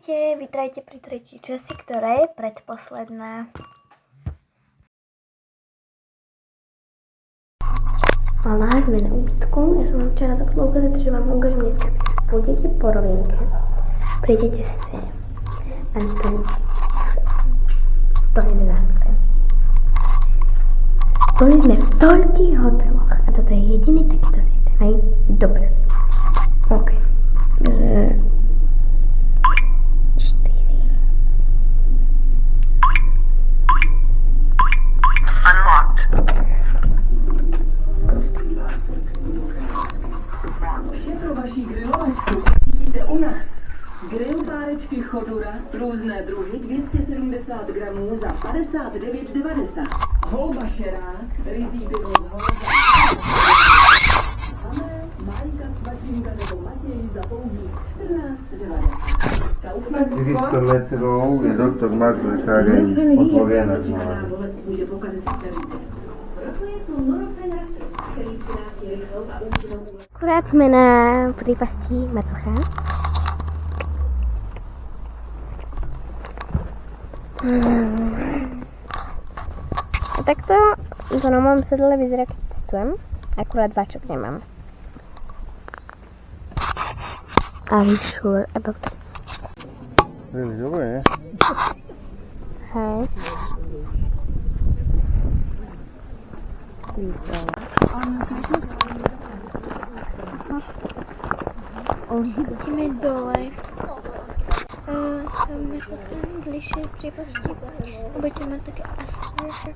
Ahojte, vítajte pri tretej časti, ktorá je predposledná. Hvala, sme na ubytku. Ja som vám včera zabudla ukázať, že vám ukážem dneska. Pôjdete po rovinke, prídete sem a tu v 111. Boli sme v toľkých hoteloch a toto je jediný takýto systém. Hej? Dobre. OK. 4. Unlocked. Všechno vaší grilovačku vidíte u nás. Grill párečky Chodura, různé druhy, 270 gramů za 59,90. Holba šerák, ryzí pivo z Horza. Hamé, Marika, Svačinka nebo Matěj za pouhých 14,90. 400 metrov je doktor Marko Šágen od Slovianac. Může pokazit celý. Proto je to Nurofen Raptor, který přináší rychlou a účinnou Akurát sme na prípasti Macocha. A takto to na mojom sedle vyzerá, keď testujem. Akurát váčok nemám. Are you sure about that? Veľmi dobre, ne? Hej. Ideme dole. Tam Macocha bližšie prípasti. Budete mať také aspiračky.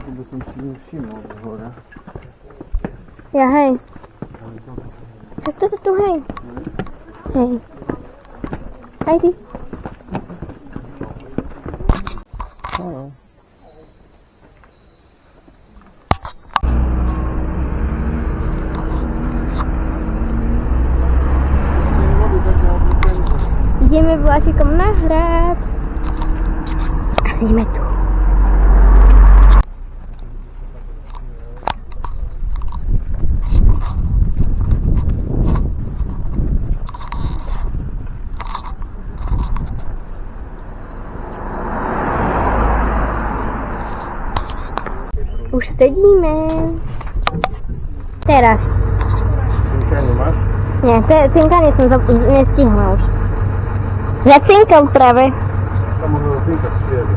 Lebo som si nevšimol hore. Ja, hej. Však toto tu, hej. Hej. Aj ty. Áno. Ideme vláčikom na hrad. A sedíme tu. Už sedíme. Teraz. Cinkanie máš? Nie, cinkanie som nestihla už. Zacinkal práve. Tam môžeme cinkať cieľe.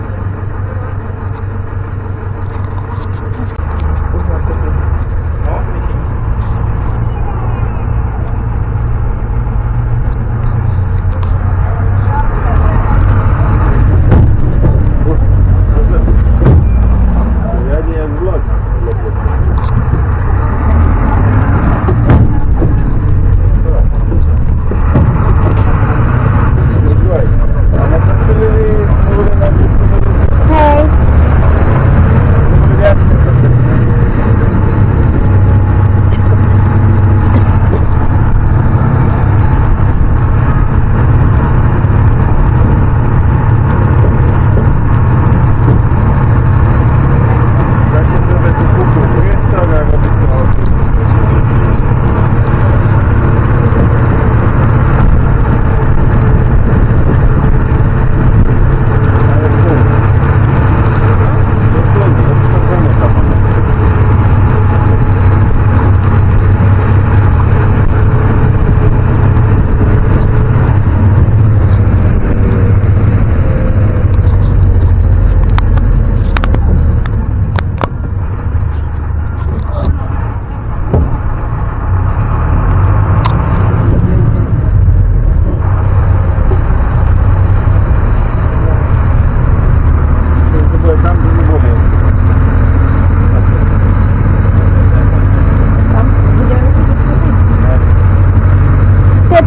Hej.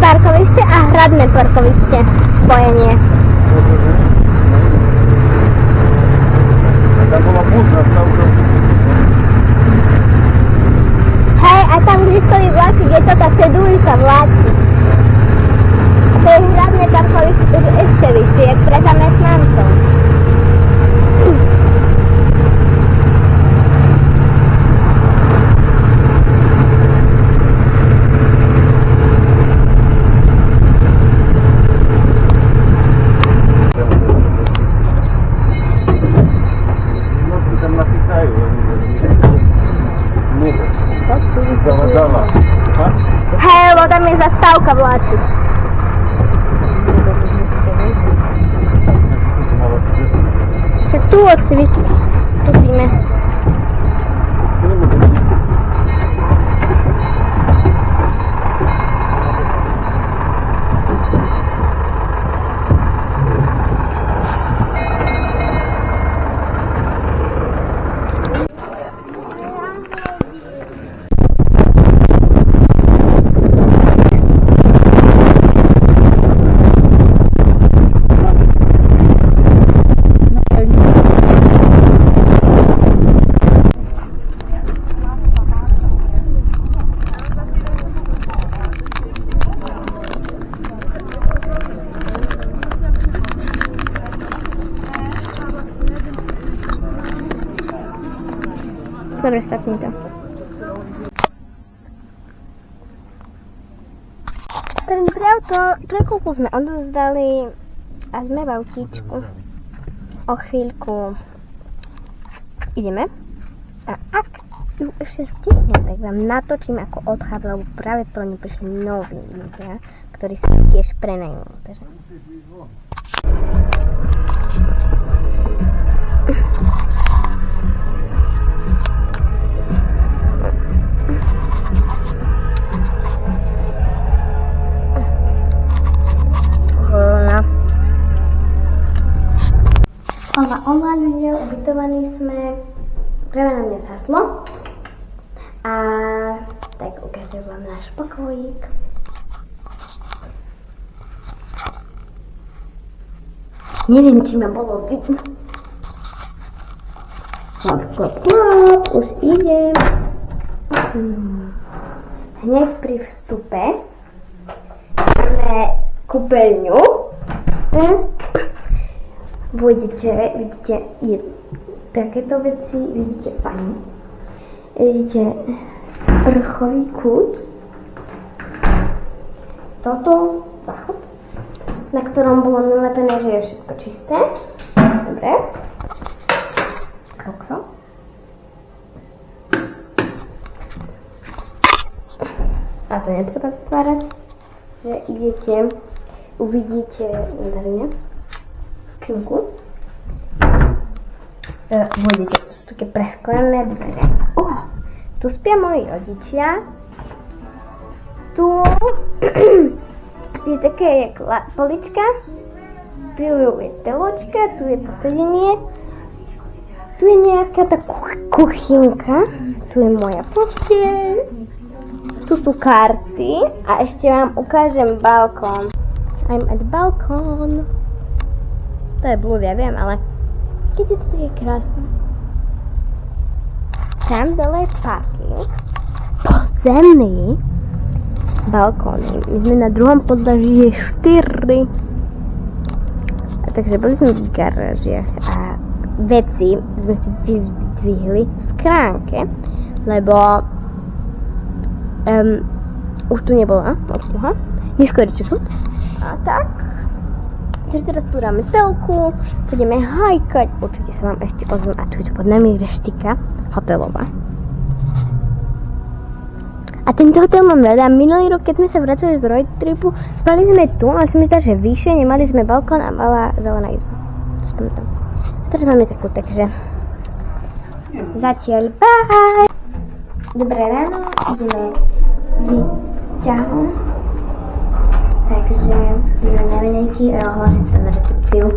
Parkovište a hradné parkovište spojenie. Tam bola púsna stavka. Zavadzala. Hej, lebo tam je zastávka vláčik. Však tu si vystúpime. Dobre, stopni to. Trojkovku sme odovzdali a sme v autíčku. O chvíľku ideme. A ak ju ešte stihnem, tak vám natočím, ako odchádza, lebo práve pro ňu prišli noví ľudia, ktorí sa tiež prenajú. Takže... Ola ľudia, ubytovaní sme, práve na mňa zhaslo a tak ukážem vám náš pokojík. Neviem, či ma bolo vidno. Už idem. Hneď pri vstupe máme kúpeľňu. Vidíte takéto veci, vidíte pani, vidíte sprchový kút, toto záchod, na ktorom bolo nalepené, že je všetko čisté, dobre, kokso. A to netreba zatvárať, že idete, uvidíte nádherne skřínku. Vodíte, to sú také presklené dvere. Tu spia moji rodičia. Tu je také polička. Tu je teločka, tu je posedenie. Tu je nejaká tá kuchynka. Tu je moja posteľ. Tu sú karty a ešte vám ukážem balkón. I'm at balkón. To je blúd, ja viem, ale keď je to také krásne. Tam dole je parking. Podzemný. Balkóny. My sme na druhom podlaží, je 4. Takže boli sme v garážiach a veci sme si vyzdvihli v schránke, lebo už tu nebola obsluha. Neskôr čekut. A tak. Takže teraz tu dáme telku, budeme hajkať, určite sa vám ešte ozvem. A tu je to pod nami reštika hotelová. A tento hotel mám rada. Minulý rok, keď sme sa vracali z road tripu, spali sme tu, ale som myslela, že vyššie, nemali sme balkón a malá zelená izba. To spomínam. A teraz máme takú, takže zatiaľ bye! Dobré ráno, ideme výťahom. Takže ideme na raňajky a ohlásiť sa na recepciu.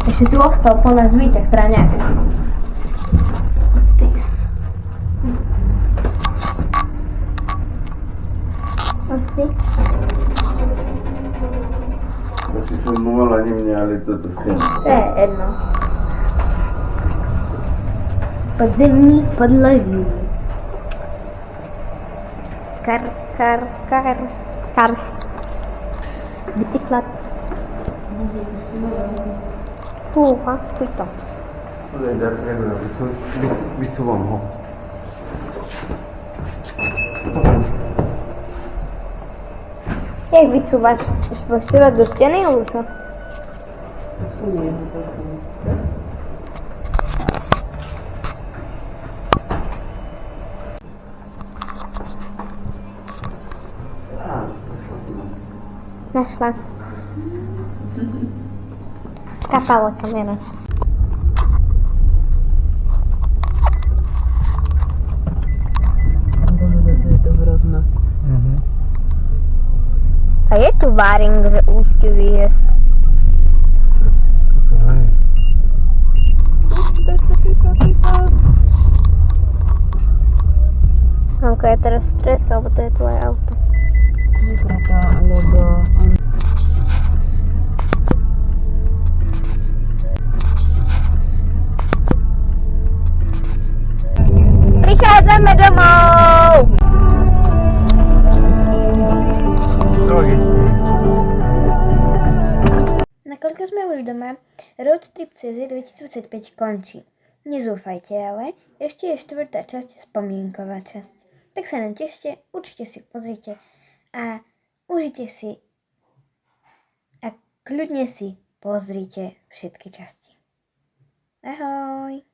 Ešte tu ostal po nás výťah straňák. Asi. Asi filmovala, nie mňa, ale toto s tým. To je jedno. podzemní podloží. Cars. Bicyklas. Fuj to. Vysuvám ho. Jak vycúvaš? Chceš poštivať do steny alebo čo? Našla. Skapala kamera. Je to hrozné. A je tu váring, že úzky výjezd. Mamka je teraz stres, alebo to je tvoje auto. Nepravda, alebo on... Prichádzame domov! Nakoľko sme už doma, Roadtrip.cz 2025 končí. Nezúfajte ale, ešte je 4. časť, spomienková časť. Tak sa nám tešte, určite si pozrite a užite si a kľudne si pozrite všetky časti. Ahoj!